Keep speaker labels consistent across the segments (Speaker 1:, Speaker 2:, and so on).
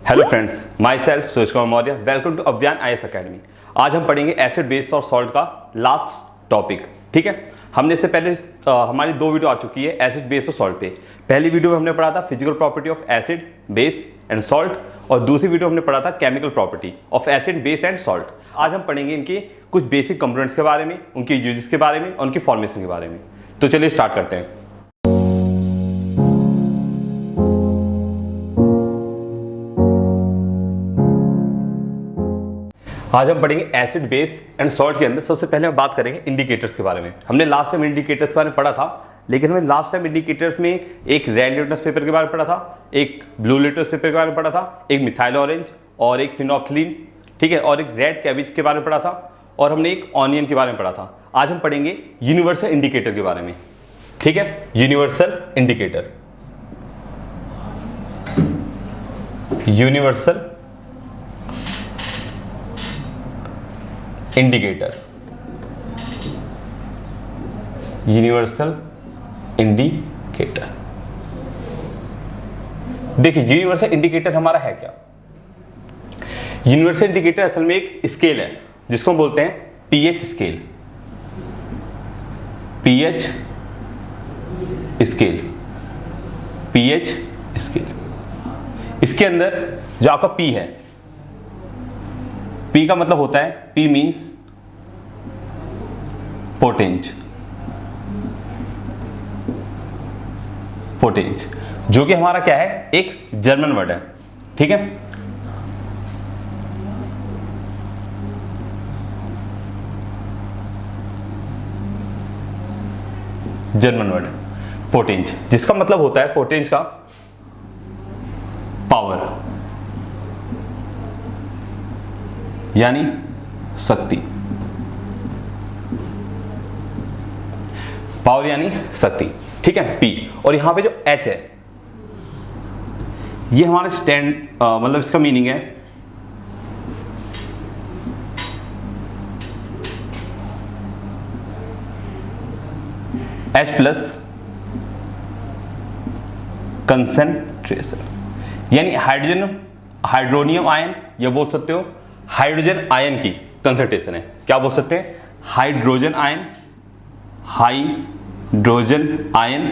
Speaker 1: Hello friends, myself Suraj Kumar Maurya. Welcome to Avyaan IAS academy. आज हम पढ़ेंगे एसिड बेस और सॉल्ट का लास्ट टॉपिक। ठीक है, हमने इससे पहले हमारी दो वीडियो आ चुकी है एसिड बेस और सॉल्ट पे। पहली वीडियो में हमने पढ़ा था physical property of acid base and salt, और दूसरी वीडियो हमने पढ़ा था chemical property of acid base and salt. आज हम पढ़ेंगे इनके कुछ बेसिक कंपोनेंट्स के बारे में, उनके यूजेस के बारे में और उनकी फॉर्मेशन के बारे में। तो चलिए स्टार्ट करते हैं। आज हम पढ़ेंगे एसिड बेस एंड सॉल्ट के अंदर। सबसे पहले हम बात करेंगे इंडिकेटर्स के बारे में। हमने लास्ट टाइम इंडिकेटर्स के बारे में पढ़ा था, लेकिन हमने लास्ट टाइम इंडिकेटर्स में एक रेड लिटमस पेपर के बारे में पढ़ा था, एक ब्लू लिटमस पेपर के बारे में पढ़ा था, एक मिथाइल ऑरेंज और एक फिनोक्सिलिन, ठीक है, और एक रेड कैबिज के बारे में पढ़ा था, और हमने एक ऑनियन के बारे में पढ़ा था। आज हम पढ़ेंगे यूनिवर्सल इंडिकेटर के बारे में। ठीक है, universal indicator, universal indicator, universal indicator. देखिए, यूनिवर्सल इंडिकेटर हमारा है क्या? यूनिवर्सल इंडिकेटर असल में एक स्केल है जिसको हम बोलते हैं pH scale. PH scale, pH scale. इसके अंदर जो आपका पी है, पी का मतलब होता है, पी मीन्स पोटेंज, पोटेंज, जो कि हमारा क्या है, एक जर्मन वर्ड है। ठीक है, जर्मन वर्ड पोटेंज, जिसका मतलब होता है पोटेंज का पावर, यानी शक्ति, पावर यानी शक्ति। ठीक है, पी। और यहां पे जो एच है, ये हमारा स्टैंड मतलब इसका मीनिंग है H प्लस कंसेंट्रेशन, यानी हाइड्रोजन, हाइड्रोनियम आयन, या बोल सकते हो हाइड्रोजन आयन की कंसंट्रेशन है। क्या बोल सकते हैं? Hydrogen ion, hydrogen ion.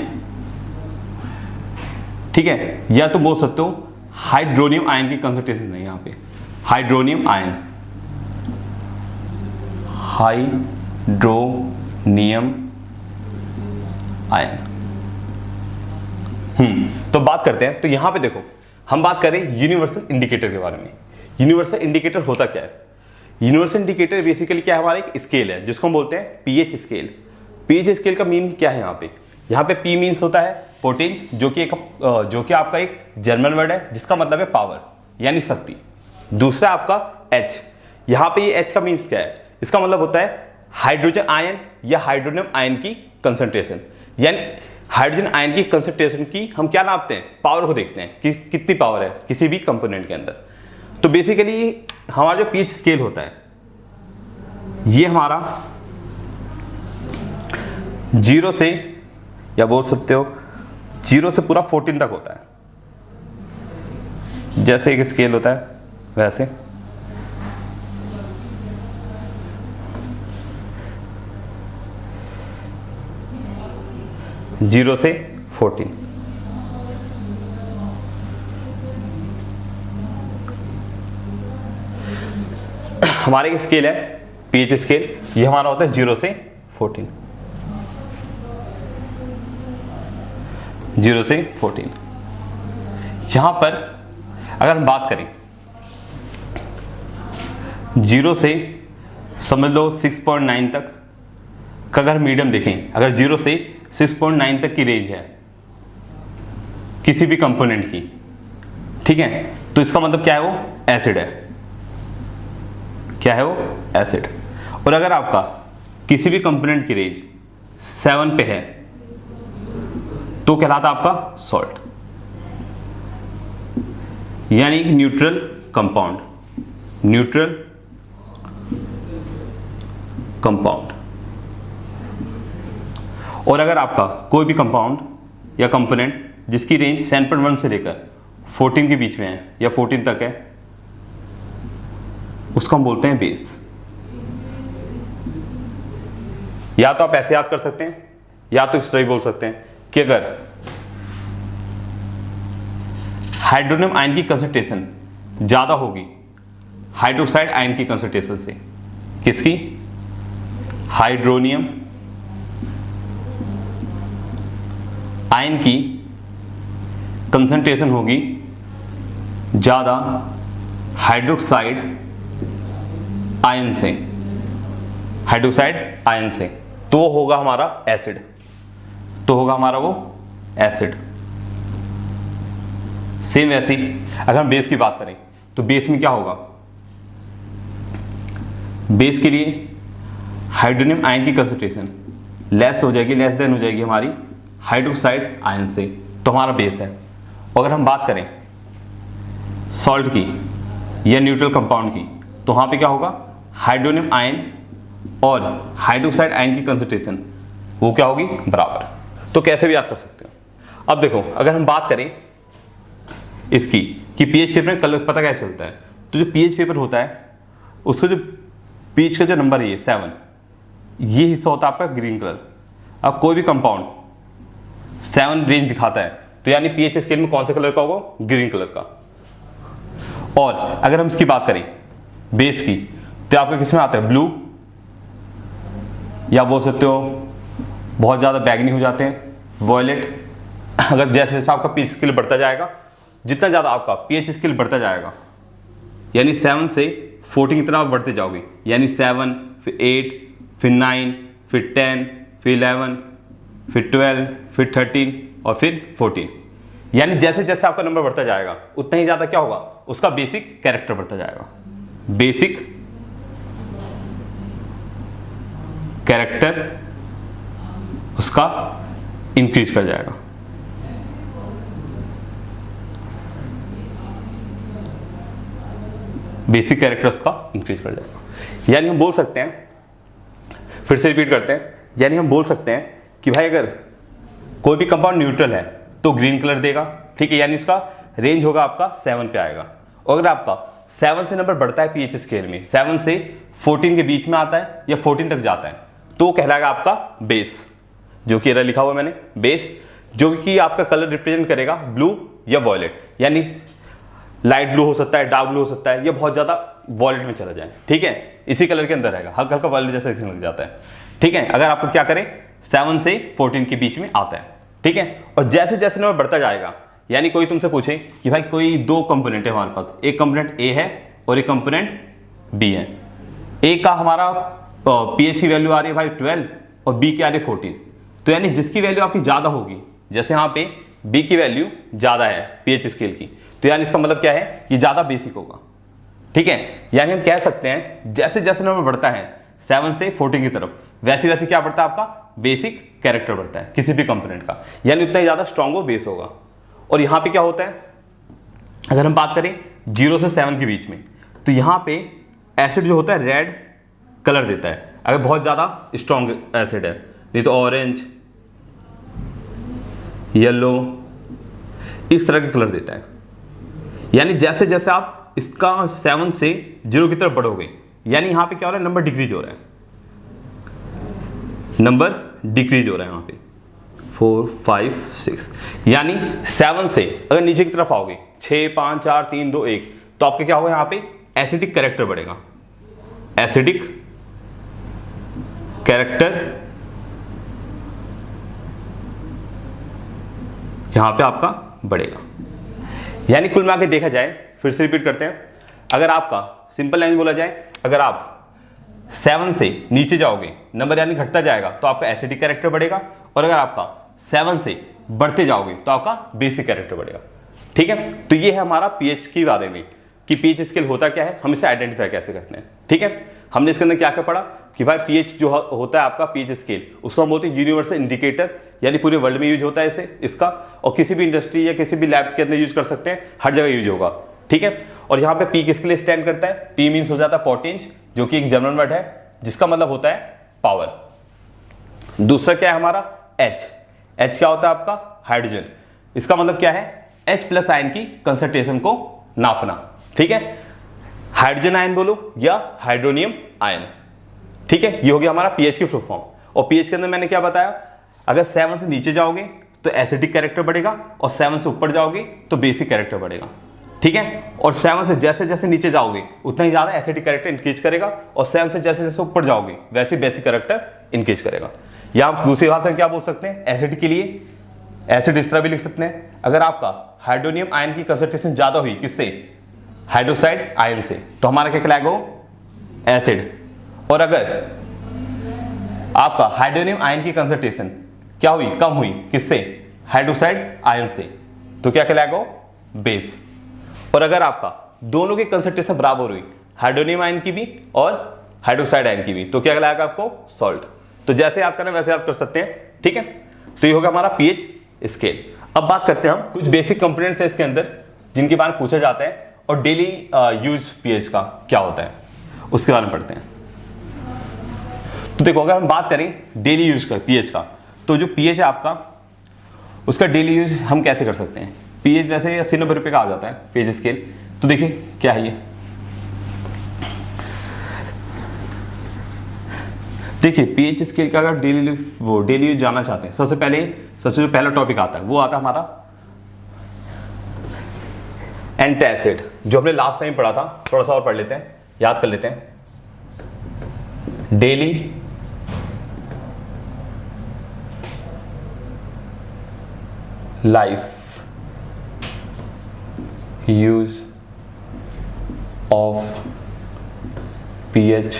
Speaker 1: ठीक है, या तो बोल सकते हो हाइड्रोनियम आयन की कंसंट्रेशन है। यहां पे हाइड्रोनियम आयन, हाइड्रोनियम आयन। तो बात करते हैं। तो यहां पे देखो, हम बात करें यूनिवर्सल इंडिकेटर के बारे में। यूनिवर्सल इंडिकेटर होता क्या है? यूनिवर्सल इंडिकेटर बेसिकली क्या है, हमारा एक स्केल है जिसको हम बोलते हैं पीएच स्केल। पीएच स्केल का मीन क्या है? यहाँ पे पी मीन्स होता है पोटेंज, जो कि आपका एक जर्मन वर्ड है जिसका मतलब है पावर यानी शक्ति। दूसरा आपका एच, यहाँ पे ये एच का मीन्स क्या है? इसका मतलब होता है हाइड्रोजन आयन या हाइड्रोनियम आयन की कंसंट्रेशन, यानी हाइड्रोजन आयन की कंसंट्रेशन की हम क्या नापते हैं? पावर को देखते हैं कि कितनी पावर है किसी भी कंपोनेंट के अंदर। तो बेसिकली हमारा जो पीएच स्केल होता है, ये हमारा 0 से, या बोल सकते हो 0 से पूरा 14 तक होता है। जैसे एक स्केल होता है वैसे। जीरो से 14। हमारे एक स्केल है पीएच स्केल, ये हमारा होता है 0 से 14। 0 से 14। यहां पर अगर हम बात करें 0 से समझ लो 6.9 तक का, अगर मीडियम देखें, अगर 0 से 6.9 तक की रेंज है किसी भी कंपोनेंट की, ठीक है, तो इसका मतलब क्या है? वो एसिड है। क्या है? वो एसिड। और अगर आपका किसी भी कंपोनेंट की रेंज 7 पे है तो कहलाता आपका सॉल्ट, यानी एक न्यूट्रल कंपाउंड, न्यूट्रल कंपाउंड। और अगर आपका कोई भी कंपाउंड या कंपोनेंट जिसकी रेंज 7.1 से लेकर 14 के बीच में है या 14 तक है, उसको हम बोलते हैं बेस। या तो आप ऐसे याद कर सकते हैं या तो इस तरह बोल सकते हैं कि अगर हाइड्रोनियम आयन की कंसंट्रेशन ज्यादा होगी हाइड्रोक्साइड आयन की कंसंट्रेशन से, किसकी? हाइड्रोनियम आयन की कंसंट्रेशन होगी ज्यादा हाइड्रोक्साइड आयन से, हाइड्रोक्साइड आयन से, तो होगा हमारा एसिड, तो होगा हमारा वो एसिड। सेम वैसे ही अगर हम बेस की बात करें तो बेस में क्या होगा? बेस के लिए हाइड्रोनियम आयन की कंसंट्रेशन लेस हो जाएगी, लेस देन हो जाएगी हमारी हाइड्रोक्साइड आयन से, तो हमारा बेस है। अगर हम बात करें सॉल्ट की या न्यूट्रल कंपाउंड की, तो वहां पे क्या होगा? हाइड्रोनियम आयन और हाइड्रोक्साइड आयन की कंसंट्रेशन वो क्या होगी? बराबर। तो कैसे भी याद कर सकते हो। अब देखो अगर हम बात करें इसकी कि पीएच पेपर में कलर पता कैसे चलता है, तो जो पीएच पेपर होता है उसका जो पीएच का जो नंबर है 7, ये हिस्सा होता है आपका ग्रीन कलर। अब कोई भी कंपाउंड 7 रेंज दिखाता है तो यानी पीएच स्केल में कौन से कलर का होगा? ग्रीन कलर का। और अगर हम इसकी बात करें बेस की, तो आपका किसमें आता है? ब्लू, या बोल सकते हो बहुत ज़्यादा बैगनी हो जाते हैं, वॉयलेट। अगर जैसे जैसे आपका पीएच स्केल बढ़ता जाएगा, जितना ज़्यादा आपका पीएच स्केल बढ़ता जाएगा, यानी 7 से 14 की तरफ आप बढ़ते जाओगे, यानी 7 फिर 8 फिर 9 फिर 10 फिर 11 फिर 12 फिर 13 और फिर 14, यानी जैसे जैसे आपका नंबर बढ़ता जाएगा उतना ही ज़्यादा क्या होगा? उसका बेसिक कैरेक्टर बढ़ता जाएगा, बेसिक कैरेक्टर उसका इंक्रीज कर जाएगा। बेसिक कैरेक्टर उसका इंक्रीज कर जाएगा। यानी हम बोल सकते हैं, फिर से रिपीट करते हैं, यानी हम बोल सकते हैं कि भाई अगर कोई भी कंपाउंड न्यूट्रल है तो ग्रीन कलर देगा, ठीक है, यानी इसका रेंज होगा आपका 7 पे आएगा। और अगर आपका 7 से नंबर बढ़ता है पीएच स्केल में, 7 से 14 के बीच में आता है या 14 तक जाता है, तो कहलाएगा आपका बेस, जो कि लिखा हुआ मैंने बेस, जो कि आपका कलर रिप्रेजेंट करेगा ब्लू या वॉयलेट, यानी लाइट ब्लू हो सकता है, डार्क ब्लू हो सकता है, या बहुत ज्यादा वॉयलेट में चला जाए, ठीक है, इसी कलर के अंदर रहेगा, हल्का हल्का वॉयलेट जैसा दिखने लग जाता है, ठीक है। अगर आपको क्या करें 7 से 14 के बीच में आता है, ठीक है। और जैसे जैसे नंबर बढ़ता जाएगा, यानी कोई तुमसे पूछे कि भाई कोई 2 कंपोनेंट है हमारे पास, एक कंपोनेंट ए है और एक कंपोनेंट बी है। ए का हमारा पीएच की वैल्यू आ रही है भाई 12 और बी की आ रही है 14, तो यानी जिसकी वैल्यू आपकी ज्यादा होगी, जैसे यहाँ पे बी की वैल्यू ज्यादा है पीएच स्केल की, तो यानी इसका मतलब क्या है? ये ज्यादा बेसिक होगा, ठीक है। यानी हम कह सकते हैं जैसे जैसे नंबर बढ़ता है 7 से 14 की तरफ, वैसे वैसे क्या बढ़ता है? आपका बेसिक कैरेक्टर बढ़ता है किसी भी कंपोनेंट का, यानी उतना ही ज्यादा स्ट्रॉन्ग वो बेस होगा। और यहां पे क्या होता है, अगर हम बात करें 0 से 7 के बीच में, तो यहां पे एसिड जो होता है रेड कलर देता है, अगर बहुत ज्यादा स्ट्रॉन्ग एसिड है, नहीं तो ऑरेंज, येलो, इस तरह के कलर देता है। यानी जैसे जैसे आप इसका 7 से 0 की तरफ बढ़ोगे, यानी यहां पे क्या हो रहा है? नंबर डिक्रीज हो रहा है, नंबर डिक्रीज हो रहा है यहां पे 4 5 6, यानी 7 से अगर नीचे की तरफ आओगे 6 5 4 3 2 1, तो आपके क्या होगा? यहां पे एसिडिक कैरेक्टर बढ़ेगा, एसिडिक कैरेक्टर यहां पे आपका बढ़ेगा। यानी कुल मिला के देखा जाए, फिर से रिपीट करते हैं, अगर आपका सिंपल लाइन बोला जाए, अगर आप 7 से नीचे जाओगे, नंबर यानी घटता जाएगा, तो आपका एसिडिक कैरेक्टर बढ़ेगा, और अगर आपका 7 से बढ़ते जाओगे तो आपका बेसिक कैरेक्टर बढ़ेगा, ठीक है। तो ये है हमारा पीएच के बारे में कि पीएच स्केल होता क्या है, हम इसे आइडेंटिफाई कैसे करते हैं, ठीक है। हमने इसके अंदर क्या क्या पढ़ा कि भाई पीएच जो होता है आपका पीएच स्केल, उसको हम बोलते हैं यूनिवर्सल इंडिकेटर, यानी पूरे वर्ल्ड में यूज होता है इसे, इसका, और किसी भी इंडस्ट्री या किसी भी लैब के अंदर यूज कर सकते हैं, हर जगह यूज होगा, ठीक है। और यहाँ पे पी किसके लिए स्टैंड करता है? पी मीन्स हो जाता है पोटेंस, जो कि एक जर्मन वर्ड है जिसका मतलब होता है पावर। दूसरा क्या है हमारा? एच, एच क्या होता है आपका? हाइड्रोजन, इसका मतलब क्या है? H+ आयन की कंसंट्रेशन को नापना, ठीक है। हाइड्रोजन आयन बोलो या हाइड्रोनियम आयन, ठीक है। ये हो गया हमारा पीएच की फुल फॉर्म। और पीएच के अंदर मैंने क्या बताया, अगर 7 से नीचे जाओगे तो एसिडिक कैरेक्टर बढ़ेगा और 7 से ऊपर जाओगे तो बेसिक कैरेक्टर बढ़ेगा, ठीक है। और 7 से जैसे जैसे नीचे जाओगे उतना ही ज़्यादा एसिडिक कैरेक्टर इंक्रीज करेगा और 7 से जैसे जैसे ऊपर जाओगे वैसे बेसिक कैरेक्टर इंक्रीज करेगा। या आप दूसरी भाषा में क्या बोल सकते हैं, एसिड के लिए एसिड इस तरह भी लिख सकते हैं, अगर आपका हाइड्रोनियम आयन की कंसंट्रेशन ज़्यादा हुई किससे, हाइड्रोक्साइड आयन से, तो हमारा क्या कहलाएगा वो, एसिड। और अगर आपका हाइड्रोनियम आयन की कंसंट्रेशन क्या हुई, कम हुई किससे, हाइड्रोक्साइड आयन से, तो क्या कहलाएगा वो, बेस। और अगर आपका दोनों की कंसंट्रेशन बराबर हुई, हाइड्रोनियम आयन की भी और हाइड्रोक्साइड आयन की भी, तो क्या कहलाएगा आपको, सॉल्ट। तो जैसे याद करना वैसे याद कर सकते हैं, ठीक है। तो ये होगा हमारा पीएच स्केल। अब बात करते हैं हम कुछ बेसिक कंपोनेंट्स है इसके अंदर जिनके बारे में पूछा जाता है और डेली यूज पीएच का क्या होता है उसके बारे में पढ़ते हैं। तो देखो, अगर हम बात करें डेली यूज का पीएच का, तो जो पीएच है आपका उसका डेली यूज हम कैसे कर सकते हैं। पीएच वैसे 80-90 रुपये का आ जाता है पीएच स्केल। तो देखिए क्या है ये, देखिए पीएच स्केल का अगर डेली यूज जानना चाहते हैं, सबसे जो पहला टॉपिक आता है वो आता है हमारा एंटासिड, जो हमने लास्ट टाइम पढ़ा था। थोड़ा सा और पढ़ लेते हैं, याद कर लेते हैं। Daily life use of pH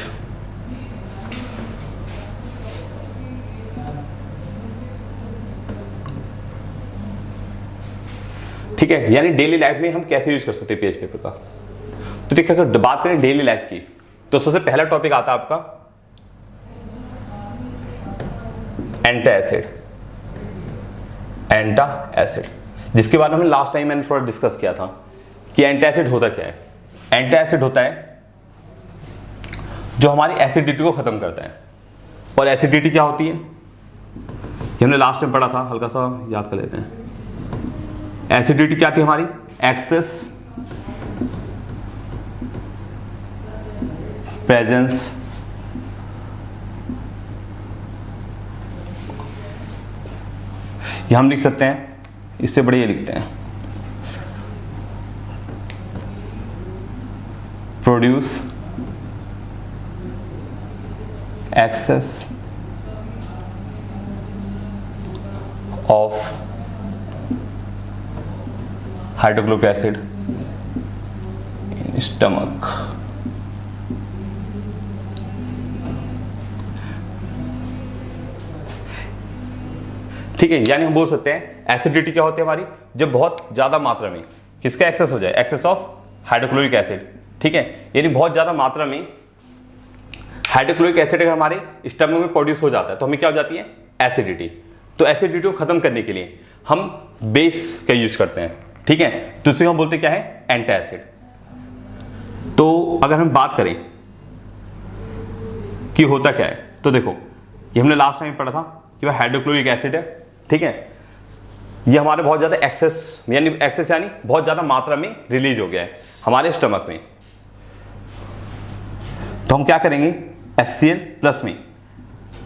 Speaker 1: ठीक है, यानी डेली लाइफ में हम कैसे यूज कर सकते हैं पीएच पेपर का। तो देखिए, अगर बात करें डेली लाइफ की, तो सबसे पहला टॉपिक आता है आपका एंटासिड, जिसके बारे में हमने लास्ट टाइम मैंने थोड़ा डिस्कस किया था कि एंटासिड होता क्या है। एंटासिड होता है जो हमारी एसिडिटी को खत्म करता है। और एसिडिटी क्या होती है, ये हमने लास्ट टाइम पढ़ा था, हल्का सा याद कर लेते हैं। एसिडिटी क्या थी हमारी, एक्सेस प्रेजेंस ये हम लिख सकते हैं, इससे बढ़िया लिखते हैं, produce excess of hydrochloric acid in stomach. ठीक है, यानी हम बोल सकते हैं एसिडिटी क्या होती है हमारी, जब बहुत ज्यादा मात्रा में किसका एक्सेस हो जाए, एक्सेस ऑफ हाइड्रोक्लोरिक एसिड। ठीक है, यानी बहुत ज्यादा मात्रा में हाइड्रोक्लोरिक एसिड अगर हमारे स्टमक में प्रोड्यूस हो जाता है तो हमें क्या हो जाती है, एसिडिटी। तो एसिडिटी को खत्म करने के लिए हम बेस का यूज करते हैं। ठीक है, तो उसे हम बोलते क्या है, एंटासिड। तो अगर हम बात करें कि होता क्या है, तो देखो ये हमने लास्ट टाइम पढ़ा था कि वह हाइड्रोक्लोरिक एसिड है। ठीक है, ये हमारे बहुत ज्यादा एक्सेस यानी बहुत ज्यादा मात्रा में रिलीज हो गया है हमारे स्टमक में। तो हम क्या करेंगे, HCl+ में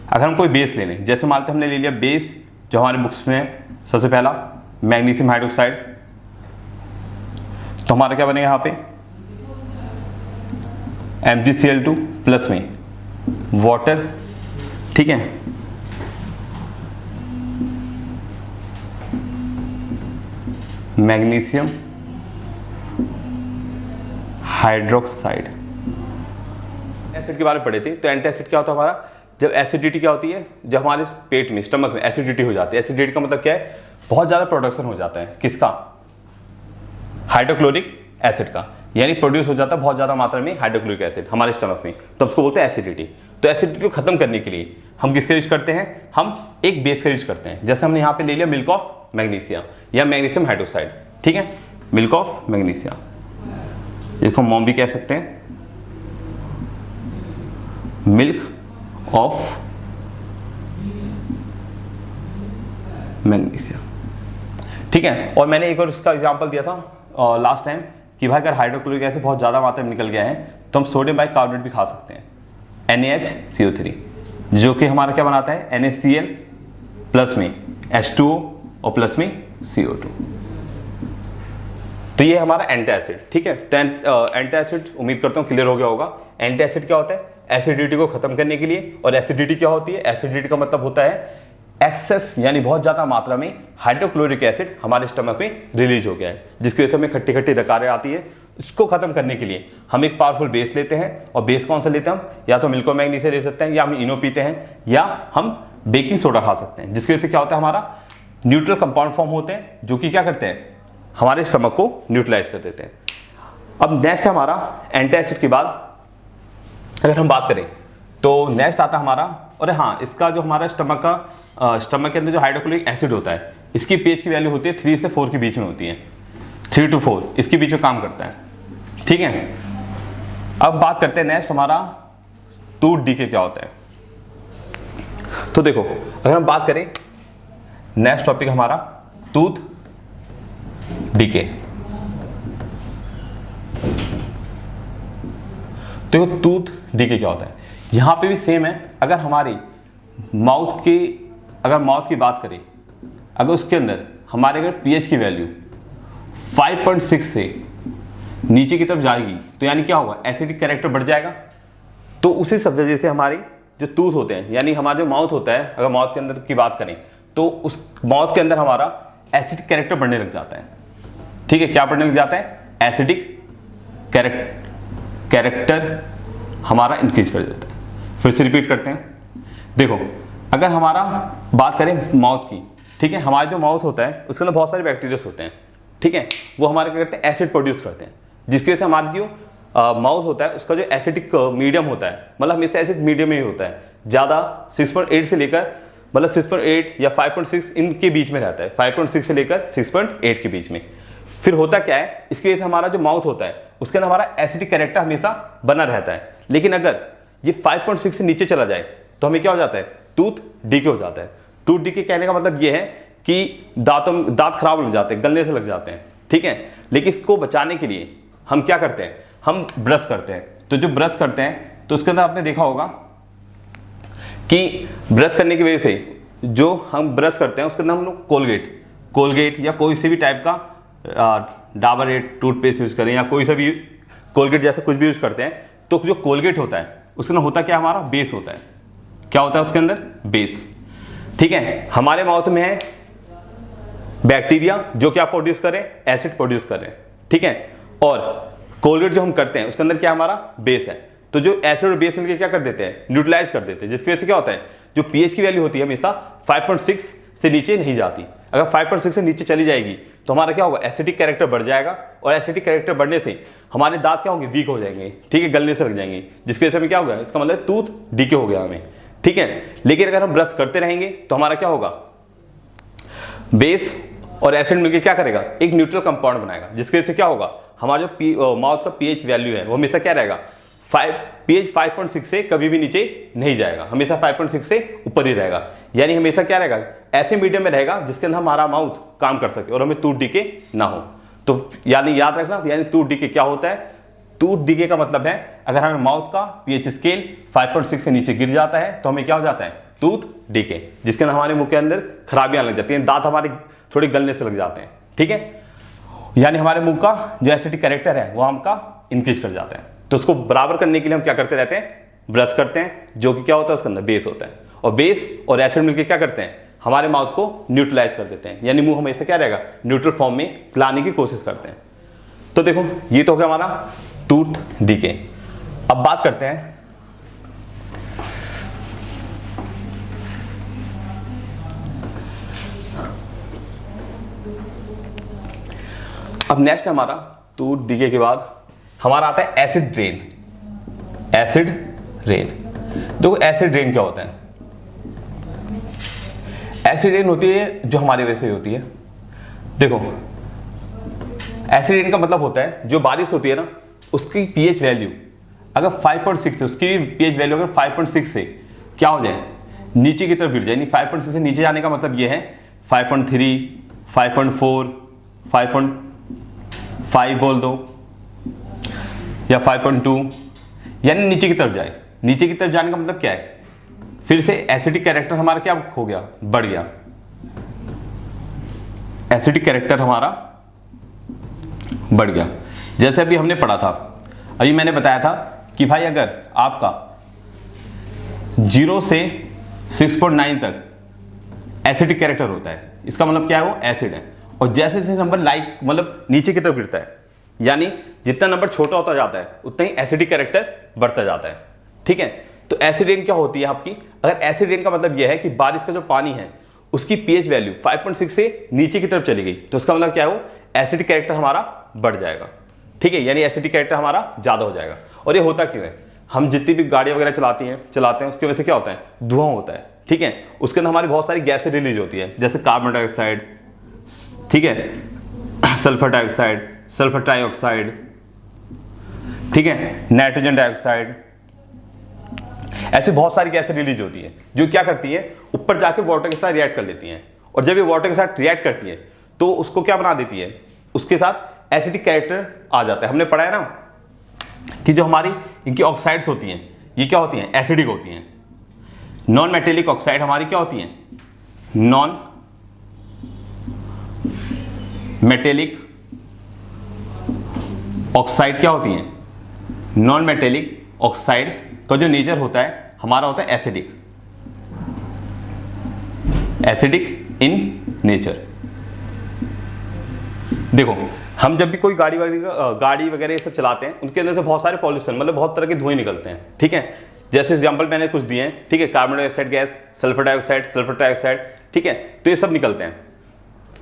Speaker 1: अगर हम कोई बेस ले लें, जैसे मान लेते हमने ले लिया बेस जो हमारे बुक्स में है, सबसे पहला मैग्नीशियम हाइड्रोक्साइड, तो हमारा क्या बनेगा यहाँ पे MgCl2+ में वाटर। ठीक है, मैग्नीशियम हाइड्रोक्साइड। एसिड के बारे में पढ़े थे, तो एंटासिड क्या होता है हमारा, जब एसिडिटी क्या होती है, जब हमारे पेट में स्टमक में एसिडिटी हो जाती है। एसिडिटी का मतलब क्या है, बहुत ज्यादा प्रोडक्शन हो जाता है किसका, हाइड्रोक्लोरिक एसिड का, यानी प्रोड्यूस हो जाता है बहुत ज्यादा मात्रा में हाइड्रोक्लोरिक एसिड हमारे स्टमक में, तो उसको बोलते हैं एसिडिटी। तो एसिडिटी को खत्म करने के लिए हम किसका यूज करते हैं, हम एक बेस का यूज करते हैं। जैसे हमने यहाँ पे ले लिया मिल्क ऑफ मैग्नीशिया या मैग्नीशियम हाइड्रोक्साइड। ठीक है, मिल्क ऑफ मैग्नीशिया, इसको मोम भी कह सकते हैं, मिल्क ऑफ मैग्नीशिया। ठीक है। और मैंने एक और इसका एग्जांपल दिया था लास्ट टाइम कि भाई अगर हाइड्रोक्लोरिक एसिड बहुत ज़्यादा मात्रा में निकल गया है तो हम सोडियम बाइकार्बोनेट भी खा सकते हैं, NaHCO3, जो कि हमारा क्या बनाता है NaCl प्लस में H2O और प्लस में CO2। तो ये हमारा एंटासिड, ठीक है। तो एंटासिड उम्मीद करता हूँ क्लियर हो गया होगा। एंटासिड क्या होता है? एसिडिटी को खत्म करने के लिए। और एसिडिटी क्या होती है? एसिडिटी का मतलब होता है एक्सेस, यानी बहुत ज़्यादा मात्रा में हाइड्रोक्लोरिक एसिड हमारे स्टमक में रिलीज हो गया है, जिसकी वजह से हमें खट्टी खट्टी डकारें आती है। इसको खत्म करने के लिए हम एक पावरफुल बेस लेते हैं। और बेस कौन सा लेते हैं हम? या तो मिल्को मैग्नीशिया ले सकते हैं, या हम इनो पीते हैं, या हम बेकिंग सोडा खा सकते हैं, जिसकी वजह से क्या होता है हमारा न्यूट्रल कंपाउंड फॉर्म होते हैं, जो कि क्या करते हैं हमारे स्टमक को न्यूट्रलाइज कर देते हैं। अब नेक्स्ट हमारा एंटासिड के बाद अगर हम बात करें तो नेक्स्ट आता हमारा, और हाँ इसका जो हमारा स्टमक के अंदर जो हाइड्रोक्लोरिक एसिड होता है, इसकी pH की वैल्यू होती है 3 से 4 के बीच में होती है, 3 to 4 इसके बीच में काम करता है, ठीक है। अब बात करते हैं नेक्स्ट हमारा टूथ डीके क्या होता है। तो देखो अगर हम बात करें नेक्स्ट टॉपिक हमारा टूथ डीके। तो टूथ डीके क्या होता है? यहां पे भी सेम है। अगर हमारी माउथ की बात करें, अगर उसके अंदर हमारे अगर pH की वैल्यू 5.6 से नीचे की तरफ जाएगी तो यानी क्या होगा? एसिडिक कैरेक्टर बढ़ जाएगा। तो उसी सब वजह से हमारी जो टूथ होते हैं, यानी हमारा जो माउथ होता है, अगर माउथ के अंदर की बात करें तो उस माउथ के अंदर हमारा एसिडिक कैरेक्टर बढ़ने लग जाता है, ठीक है। क्या बढ़ने लग जाता है? एसिडिक कैरेक्टर हमारा इंक्रीज कर देता है। फिर से रिपीट करते हैं। देखो अगर हमारा बात करें माउथ की, ठीक है, हमारा जो माउथ होता है उसके अंदर बहुत सारे बैक्टीरियास होते हैं, ठीक है। वो हमारे क्या करते हैं? एसिड प्रोड्यूस करते हैं, जिसकी वजह से हमारा जो माउथ होता है उसका जो एसिडिक मीडियम होता है, मतलब हमेशा एसिड मीडियम में ही होता है, ज़्यादा 6.8 से लेकर मतलब 6.8 या 5.6 इनके बीच में रहता है, 5.6 से लेकर 6.8 के बीच में। फिर होता क्या है? इसकी वजह से हमारा जो माउथ होता है उसके अंदर हमारा एसिडिक कैरेक्टर हमेशा बना रहता है। लेकिन अगर ये 5.6 से नीचे चला जाए तो हमें क्या हो जाता है? टूथ डीके हो जाता है। टूथ डीके कहने का मतलब ये है कि दांत खराब हो जाते हैं, गलने से लग जाते हैं, ठीक है। लेकिन इसको बचाने के लिए हम क्या करते हैं? हम ब्रश करते हैं। तो जो ब्रश करते हैं तो उसके अंदर आपने देखा होगा कि ब्रश करने की वजह से जो हम ब्रश करते हैं उसके अंदर हम लोग कोलगेट या कोई से भी टाइप का डाबर रेड टूथपेस्ट यूज करें या कोई सा भी कोलगेट जैसा कुछ भी यूज करते हैं, तो जो कोलगेट होता है उसके अंदर होता क्या? हमारा बेस होता है। क्या होता है उसके अंदर? बेस, ठीक है। हमारे माउथ में है बैक्टीरिया जो क्या प्रोड्यूस करे? एसिड प्रोड्यूस करे, ठीक है। और कोलगेट जो हम करते हैं उसके अंदर क्या हमारा? बेस है। तो जो एसिड और बेस मिलकर क्या कर देते हैं? न्यूट्रलाइज कर देते हैं, जिसकी वजह से क्या होता है? जो pH की वैल्यू होती है हमेशा 5.6 से नीचे नहीं जाती। अगर 5.6 से नीचे चली जाएगी तो हमारा क्या होगा? एसिडिक कैरेक्टर बढ़ जाएगा, और एसिडिक कैरेक्टर बढ़ने से हमारे दांत क्या होंगे? वीक हो जाएंगे, ठीक है, गलने से लग जाएंगे, जिसकी वजह से हमें क्या होगा? इसका मतलब टूथ डीके हो गया हमें, ठीक है। लेकिन अगर हम ब्रश करते रहेंगे तो हमारा क्या होगा? बेस और एसिड मिलकर क्या करेगा? एक न्यूट्रल कंपाउंड बनाएगा, जिसकी वजह से क्या होगा? हमारा जो माउथ का pH वैल्यू है वो हमेशा क्या रहेगा? pH 5.6 से कभी भी नीचे नहीं जाएगा, हमेशा 5.6 से ऊपर ही रहेगा। यानी हमेशा क्या रहेगा? ऐसे मीडियम में रहेगा जिसके अंदर हमारा माउथ काम कर सके और हमें टूथ डीके ना हो। तो यानी याद रखना, यानी टूथ डीके क्या होता है? टूथ डीके का मतलब है अगर हमें माउथ का pH स्केल 5.6 से नीचे गिर जाता है तो हमें क्या हो जाता है? टूथ डीके, जिसके अंदर हमारे मुंह के अंदर खराबियां लग जाती हैं, दांत हमारे थोड़े गलने से लग जाते हैं, ठीक है। यानी हमारे मुंह का जो एसिडिक कैरेक्टर है वो हमका इंक्रीज कर जाता है। तो उसको बराबर करने के लिए हम क्या करते रहते हैं? ब्रश करते हैं, जो कि क्या होता है? उसके अंदर बेस होता है, और बेस और एसिड मिलकर क्या करते हैं? हमारे माउथ को न्यूट्रलाइज कर देते हैं, यानी मुंह हमेशा क्या रहेगा? न्यूट्रल फॉर्म में लाने की कोशिश करते हैं। तो देखो ये तो हो गया हमारा टूथ डीके। अब बात करते हैं अब नेक्स्ट हमारा टूथ डीके के बाद हमारा आता है एसिड रेन। एसिड रेन, देखो एसिड रेन क्या होता है? एसिड रेन होती है जो हमारी वजह से होती है। देखो एसिड रेन का मतलब होता है जो बारिश होती है ना, उसकी pH वैल्यू अगर 5.6 से, उसकी pH वैल्यू अगर 5.6 से क्या हो जाए? नीचे की तरफ गिर जाए। यानी 5.6 से नीचे जाने का मतलब ये है 5.3, 5.4, 5.5 बोल दो, या 5.2, यानी नीचे की तरफ जाए। नीचे की तरफ जाने का मतलब क्या है, फिर से एसिडिक कैरेक्टर हमारा क्या हो गया, बढ़ गया। एसिडिक कैरेक्टर हमारा बढ़ गया। जैसे अभी हमने पढ़ा था, अभी मैंने बताया था कि भाई अगर आपका 0 से 6.9 तक एसिडिक कैरेक्टर होता है, इसका मतलब क्या है, वो एसिड है। और जैसे जैसे नंबर मतलब नीचे की तरफ गिरता है, यानी जितना नंबर छोटा होता जाता है उतना ही एसिडिक कैरेक्टर बढ़ता जाता है। ठीक है, तो एसिड रेन क्या होती है आपकी, अगर एसिड रेन का मतलब यह है कि बारिश का जो पानी है उसकी पीएच वैल्यू 5.6 से नीचे की तरफ चली गई, तो उसका मतलब क्या है, वो एसिडिक कैरेक्टर हमारा बढ़ जाएगा। ठीक है, यानी एसिडिक कैरेक्टर हमारा ज़्यादा हो जाएगा। और ये होता क्यों है, हम जितनी भी गाड़ी वगैरह चलाते हैं उसकी वजह से क्या होता है, धुआं होता है। ठीक है, उसके अंदर हमारी बहुत सारी गैसें रिलीज होती है, जैसे कार्बन डाइऑक्साइड, ठीक है, सल्फर डाइऑक्साइड, सल्फर ट्राइऑक्साइड, ठीक है, नाइट्रोजन डाइऑक्साइड, ऐसी बहुत सारी गैसें रिलीज होती है जो क्या करती है, ऊपर जाके वाटर के साथ रिएक्ट कर लेती हैं। और जब ये वाटर के साथ रिएक्ट करती है तो उसको क्या बना देती है, उसके साथ एसिडिक कैरेक्टर आ जाता है। हमने पढ़ा है ना कि जो हमारी इनकी ऑक्साइड्स होती हैं, ये क्या होती हैं, एसिडिक होती हैं। नॉन मेटेलिक ऑक्साइड हमारी क्या होती हैं, नॉन मेटेलिक ऑक्साइड क्या होती हैं, नॉन मेटेलिक ऑक्साइड का जो नेचर होता है हमारा होता है एसिडिक, एसिडिक इन नेचर। देखो हम जब भी कोई गाड़ी वगैरह ये सब चलाते हैं, उनके अंदर से बहुत सारे पॉल्यूशन, मतलब बहुत तरह के धुएं निकलते हैं। ठीक है, जैसे एग्जांपल मैंने कुछ दिए हैं, ठीक है, carbon dioxide gas, sulphur dioxide, sulphur trioxide, ठीक है, तो ये सब निकलते हैं।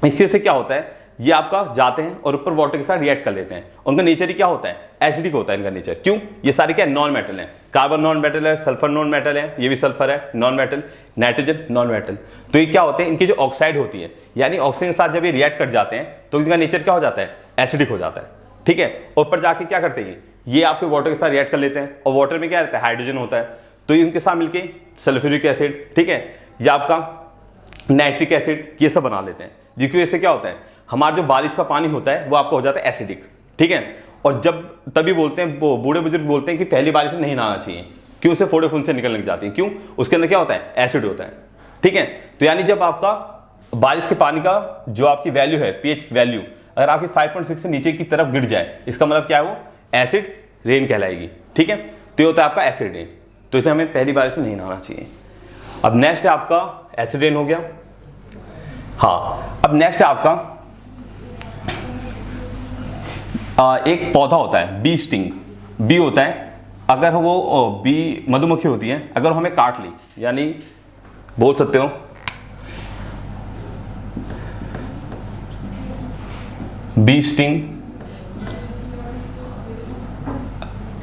Speaker 1: इससे से क्या होता है, ये आपका जाते हैं और ऊपर वाटर के साथ रिएक्ट कर लेते हैं। उनका नेचर ही क्या होता है, एसिडिक होता है इनका नेचर। क्यों, ये सारे क्या नॉन मेटल हैं, कार्बन नॉन मेटल है, सल्फर नॉन मेटल है, ये भी सल्फर है non metal, nitrogen non metal. तो ये क्या होते हैं, इनकी जो ऑक्साइड होती है, यानी ऑक्सीजन के साथ जब ये रिएक्ट कर जाते हैं तो इनका नेचर क्या हो जाता है, एसिडिक हो जाता है। ठीक है, ऊपर जाके क्या करते हैं, ये आपके वाटर के साथ रिएक्ट कर लेते हैं, और वाटर में क्या रहता है, हाइड्रोजन होता है, तो इनके साथ मिलके सल्फ्यूरिक एसिड, ठीक है, या आपका नाइट्रिक एसिड, ये सब बना लेते हैं, जिसकी वजह से क्या होता है, हमारा जो बारिश का पानी होता है वो आपको हो जाता है एसिडिक। ठीक है, और जब तभी बोलते हैं, वो बूढ़े बुजुर्ग बोलते हैं कि पहली बारिश में नहीं नहाना चाहिए, क्यों, उसे फोड़े फूंद से निकलने लग जाती है। क्यों, उसके अंदर क्या होता है, एसिड होता है। ठीक है, तो यानी जब आपका बारिश के पानी का जो आपकी वैल्यू है, पीएच वैल्यू, अगर आपकी 5.6 से नीचे की तरफ गिर जाए, इसका मतलब क्या है, वो एसिड रेन कहलाएगी। ठीक है, तो ये होता है आपका एसिड रेन, तो इसलिए हमें पहली बारिश में नहीं नहाना चाहिए। अब नेक्स्ट है आपका एसिड रेन हो गया। हाँ, अब नेक्स्ट है आपका एक पौधा होता है बी स्टिंग, बी होता है, अगर वो बी मधुमक्खी होती है, अगर हमें काट ली, यानी बोल सकते हो बी स्टिंग,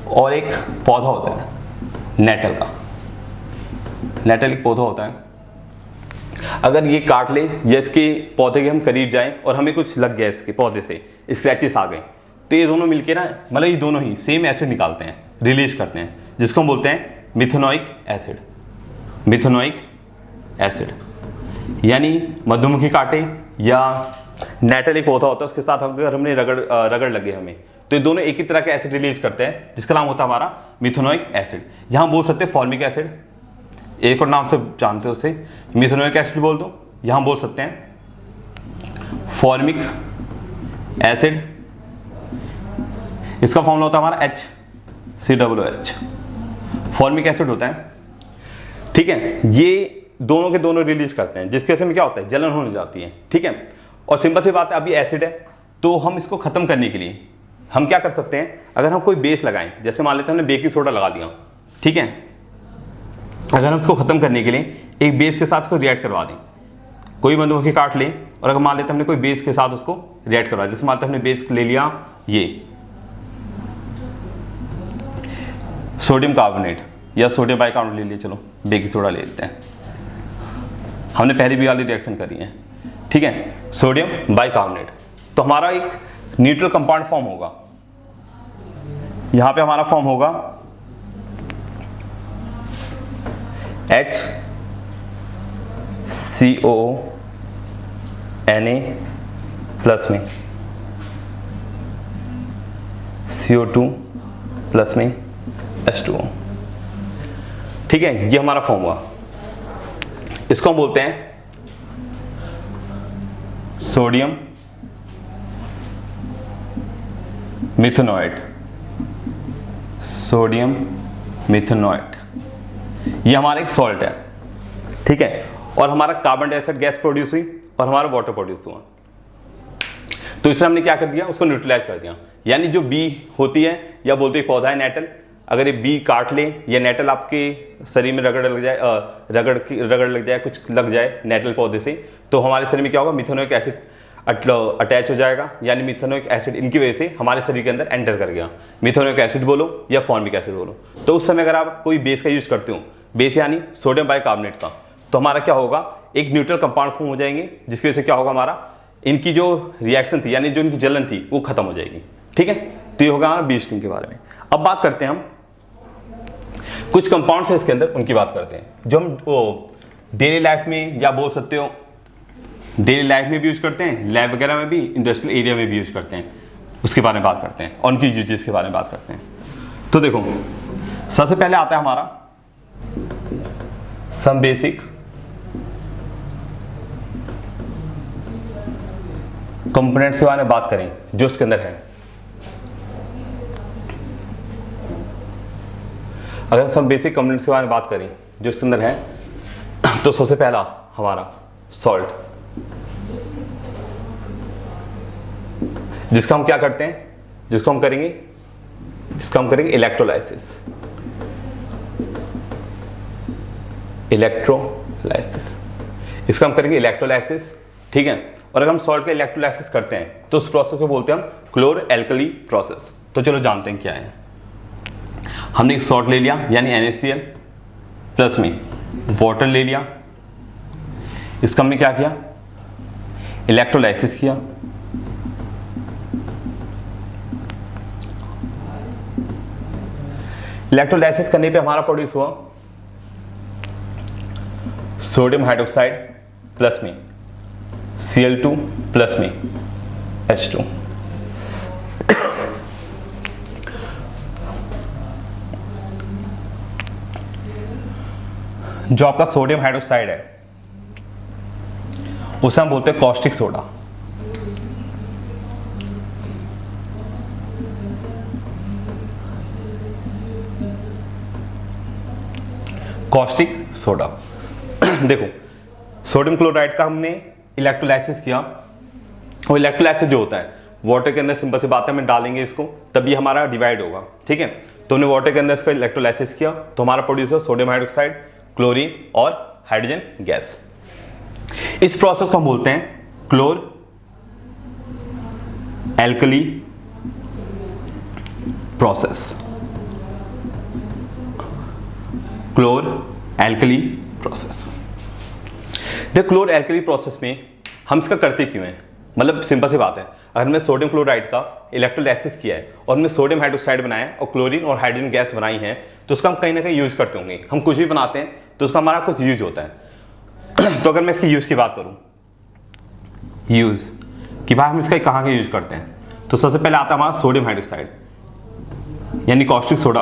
Speaker 1: और एक पौधा होता है नेटल का, नेटल एक पौधा होता है, अगर ये काट ले या इसके पौधे के हम करीब जाएं और हमें कुछ लग गया इसके पौधे से, स्क्रैचेस आ गए, तो ये दोनों मिलके ना, मतलब ये दोनों ही सेम एसिड निकालते हैं, रिलीज करते हैं, जिसको हम बोलते हैं मिथेनोइक एसिड। मिथेनोइक एसिड यानी मधुमक्खी काटे या नेटल एक पौधा होता है, उसके साथ अगर हमने रगड़ लगे हमें, तो ये दोनों एक ही तरह के एसिड रिलीज करते हैं, जिसका नाम होता है हमारा मिथेनोइक एसिड। यहाँ बोल सकते हैं फॉर्मिक एसिड, एक और नाम से जानते हो उसे, मिथेनोइक एसिड बोल दो, यहाँ बोल सकते हैं फॉर्मिक एसिड। इसका फॉर्मूला होता है हमारा HCOOH, फॉर्मिक एसिड होता है। ठीक है, ये दोनों के दोनों रिलीज करते हैं, जिसके वजह से क्या होता है, जलन होने जाती है। ठीक है, और सिंपल सी बात है, अभी एसिड है, तो हम इसको खत्म करने के लिए हम क्या कर सकते हैं, अगर हम कोई बेस लगाएं, जैसे मान लेते हैं हमने बेकिंग सोडा लगा दिया, ठीक है, अगर हम इसको खत्म करने के लिए एक बेस के साथ इसको रिएक्ट करवा दें, कोई मधुमक्खी काट ले, और अगर मान लेते हैं हमने कोई बेस के साथ उसको रिएक्ट करवा, जैसे मान लेते हैं हमने बेस ले लिया ये सोडियम कार्बोनेट या सोडियम बाइकार्बोनेट ले लिया, चलो बेकिंग सोडा ले लेते हैं, हमने पहले भी वाली रिएक्शन करी है। ठीक है, सोडियम बाइकार्बोनेट, तो हमारा एक न्यूट्रल कंपाउंड फॉर्म होगा, यहां पे हमारा फॉर्म होगा HCONA प्लस में CO2 प्लस में H2O। ठीक है, ये हमारा फॉर्म हुआ। इसको हम बोलते हैं सोडियम मिथेनॉएट। सोडियम मिथेनॉएट ये हमारा एक सॉल्ट है। ठीक है, और हमारा कार्बन डाइऑक्साइड गैस प्रोड्यूस हुई और हमारा वाटर प्रोड्यूस हुआ। तो इससे हमने क्या कर दिया, उसको न्यूट्रलाइज कर दिया। यानी जो बी होती है या बोलते हैं पौधा है नेटल, अगर ये बी काट ले या नेटल आपके शरीर में रगड़ लग जाए, रगड़ लग जाए, कुछ लग जाए नेटल पौधे से, तो हमारे शरीर में क्या होगा, मिथेनोइक एसिड अटैच हो जाएगा। यानी मिथेनोइक एसिड इनकी वजह से हमारे शरीर के अंदर एंटर कर गया। मिथेनोइक एसिड बोलो या फॉर्मिक एसिड बोलो। तो उस समय अगर आप कोई बेस का यूज करते हो, बेस यानी सोडियम बाइकार्बोनेट का, तो हमारा क्या होगा, एक न्यूट्रल कंपाउंड फॉर्म हो जाएंगे, जिसकी वजह से क्या होगा, हमारा इनकी जो रिएक्शन थी यानी जो इनकी जलन थी वो खत्म हो जाएगी। ठीक है, तो ये होगा हमारा बी स्ट्रिंग के बारे में। अब बात करते हैं हम कुछ कंपाउंड्स है इसके अंदर, उनकी बात करते हैं जो हम वो डेली लाइफ में, या बोल सकते हो डेली लाइफ में भी यूज करते हैं, लैब वगैरह में भी, इंडस्ट्रियल एरिया में भी यूज करते हैं। उसके बारे में बात करते हैं और उनकी यूजेस के बारे में बात करते हैं। तो देखो, सबसे पहले आता है हमारा सम बेसिक कंपोनेंट्स के बारे में बात करें जो इसके अंदर है। अगर सब बेसिक कंपोनेंट्स के बारे में बात करें जो इसके अंदर है, तो सबसे पहला हमारा सॉल्ट, जिसका हम क्या करते हैं, जिसको हम करेंगे इलेक्ट्रोलाइसिस। इसका हम करेंगे इलेक्ट्रोलाइसिस। ठीक है, और अगर हम सॉल्ट का इलेक्ट्रोलाइसिस करते हैं तो उस प्रोसेस को बोलते हैं हम क्लोर एल्कली प्रोसेस। तो चलो जानते हैं क्या है। हमने एक सॉल्ट ले लिया यानी NaCl, प्लस में वाटर ले लिया। इसका हमने क्या किया, इलेक्ट्रोलाइसिस किया। इलेक्ट्रोलाइसिस करने पे हमारा प्रोड्यूस हुआ सोडियम हाइड्रोक्साइड प्लस में Cl2 प्लस में H2। जो आपका सोडियम हाइड्रोक्साइड है उसे हम बोलते हैं कॉस्टिक सोडा। Caustic soda. देखो, सोडियम क्लोराइड का हमने इलेक्ट्रोलाइसिस किया, और इलेक्ट्रोलाइसिस जो होता है वाटर के अंदर, सिंपल सी बात है, में डालेंगे इसको तभी हमारा डिवाइड होगा। ठीक है, तो हमने वाटर के अंदर इसका इलेक्ट्रोलाइसिस किया तो हमारा प्रोड्यूस हुआ सोडियम हाइड्रोक्साइड, क्लोरीन और हाइड्रोजन गैस। इस प्रोसेस को हम बोलते हैं chlor alkali process. Chlor alkali process. The chlor alkali process में हम इसका करते क्यों हैं, मतलब सिंपल सी बात है, अगर हमने सोडियम क्लोराइड का इलेक्ट्रोलाइसिस किया है और हमने सोडियम हाइड्रोक्साइड बनाया है और क्लोरीन और हाइड्रोजन गैस बनाई है, तो उसका हम कहीं ना कहीं यूज करते होंगे। हम कुछ भी बनाते हैं तो उसका हमारा कुछ यूज होता है। तो अगर मैं इसकी यूज की बात करूं, यूज कि भाई हम इसका कहाँ के यूज करते हैं, तो सबसे पहले आता है हमारा सोडियम हाइड्रोक्साइड यानी कॉस्टिक सोडा।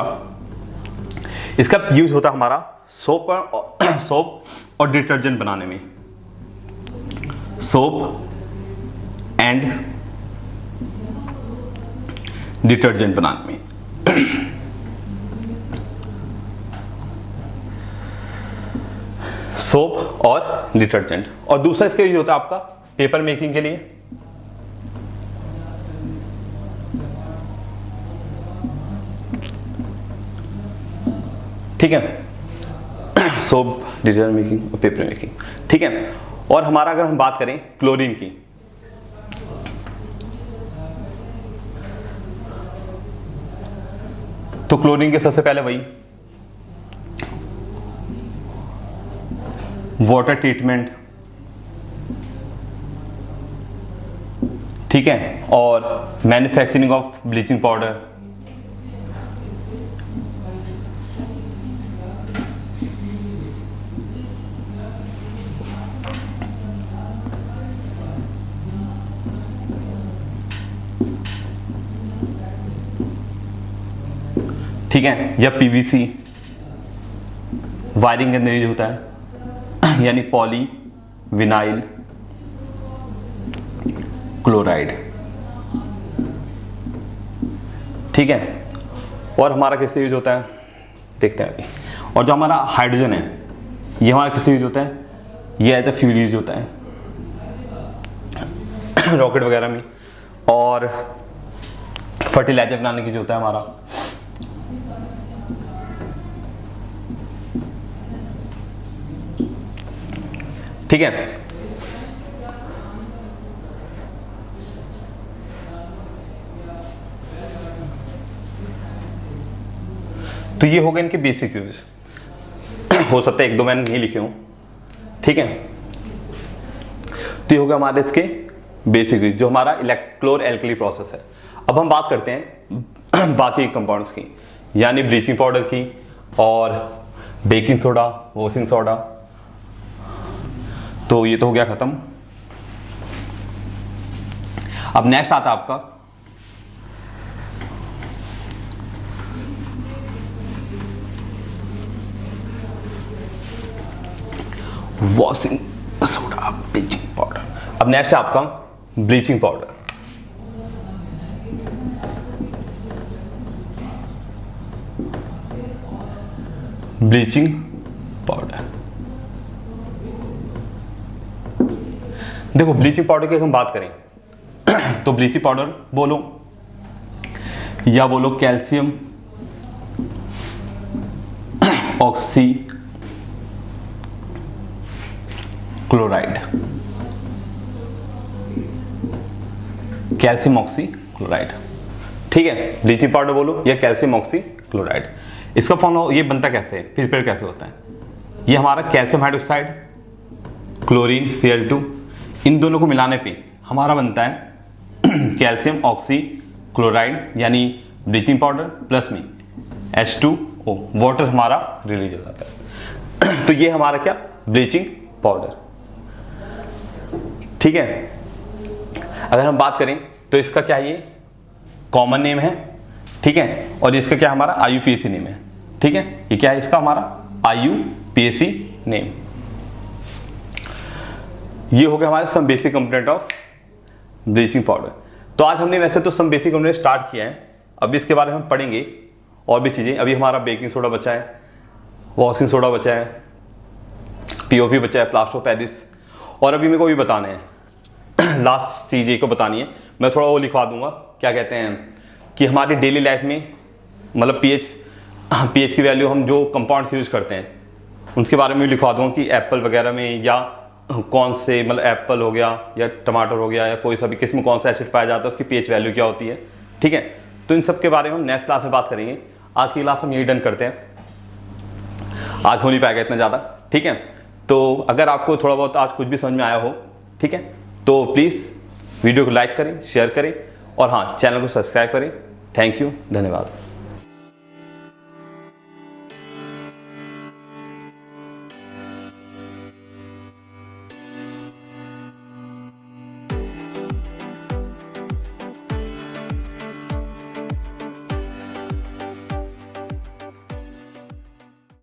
Speaker 1: इसका यूज होता है हमारा सोप और डिटर्जेंट बनाने में, सोप एंड डिटर्जेंट बनाने में। सोप और डिटर्जेंट। और दूसरा इसका यूज होता है आपका पेपर मेकिंग के लिए। ठीक है, सोप, डिटर्जेंट मेकिंग और पेपर मेकिंग। ठीक है, और हमारा अगर हम बात करें क्लोरीन की, तो क्लोरीन के सबसे पहले वही वाटर ट्रीटमेंट, ठीक है, और मैन्युफैक्चरिंग ऑफ ब्लीचिंग पाउडर, ठीक है, या पीवीसी वायरिंग के अंदर यूज होता है, यानी पॉली विनाइल क्लोराइड। ठीक है, और हमारा किस लिए यूज होता है देखते हैं अभी। और जो हमारा हाइड्रोजन है ये हमारा किस लिए यूज होता है, ये एज ए फ्यूल यूज होता है रॉकेट वगैरह में, और फर्टिलाइजर बनाने की जो होता है हमारा। ठीक है, तो ये हो गए इनके बेसिक यूज। हो सकता है एक दो मैंने नहीं लिखे हूं। ठीक है, तो ये हो गया हमारे इसके बेसिक यूज, जो हमारा इलेक्ट्रोक्लोर एल्कली प्रोसेस है। अब हम बात करते हैं बाकी कंपाउंड्स की, यानी ब्लीचिंग पाउडर की और बेकिंग सोडा, वॉशिंग सोडा। तो ये तो हो गया खत्म। अब नेक्स्ट आता है आपका वॉशिंग सोडा, ब्लीचिंग पाउडर। अब नेक्स्ट है आपका ब्लीचिंग पाउडर। ब्लीचिंग पाउडर, देखो ब्लीचिंग पाउडर की हम बात करें तो ब्लीचिंग पाउडर बोलो या बोलो calcium oxy chloride, calcium oxy chloride. ठीक है, ब्लीचिंग पाउडर बोलो या कैल्शियम ऑक्सी क्लोराइड। इसका फॉर्मूला ये बनता कैसे है, प्रिपेयर कैसे होता है। ये हमारा कैल्शियम हाइड्रोक्साइड, क्लोरीन Cl2, इन दोनों को मिलाने पे हमारा बनता है कैल्शियम ऑक्सी क्लोराइड, यानी ब्लीचिंग पाउडर प्लस में H2O, वाटर हमारा रिलीज हो जाता है। तो ये हमारा क्या, ब्लीचिंग पाउडर। ठीक है, अगर हम बात करें तो इसका क्या है, ये कॉमन नेम है। ठीक है, और इसका क्या हमारा IUPAC नेम है। ठीक है, ये क्या है इसका हमारा IUPAC नेम। ये हो गया हमारे some basic component of bleaching powder. तो आज हमने वैसे तो सम बेसिक कंपोनेंट स्टार्ट किया है, अभी इसके बारे में हम पढ़ेंगे और भी चीज़ें। अभी हमारा बेकिंग सोडा बचा है, वॉशिंग सोडा बचा है, POP बचा है, प्लास्टर ऑफ पेरिस, और अभी मेरे को भी बताना है लास्ट चीज़ को बतानी है। मैं थोड़ा वो लिखवा दूंगा, क्या कहते हैं कि हमारी डेली लाइफ में मतलब pH की वैल्यू हम जो कंपाउंड्स यूज़ करते हैं उसके बारे में भी लिखवा दूंगा कि एप्पल वगैरह में या कौन से, मतलब एप्पल हो गया या टमाटर हो गया या कोई सा भी किस्म कौन सा एसिड पाया जाता है, उसकी pH वैल्यू क्या होती है। ठीक है, तो इन सब के बारे में हम नेक्स्ट क्लास में बात करेंगे। आज की क्लास हम यही डन करते हैं, आज हो नहीं पाएगा इतना ज़्यादा। ठीक है, तो अगर आपको थोड़ा बहुत आज कुछ भी समझ में आया हो, ठीक है, तो प्लीज़ वीडियो को लाइक करें, शेयर करें और हाँ, चैनल को सब्सक्राइब करें। थैंक यू, धन्यवाद।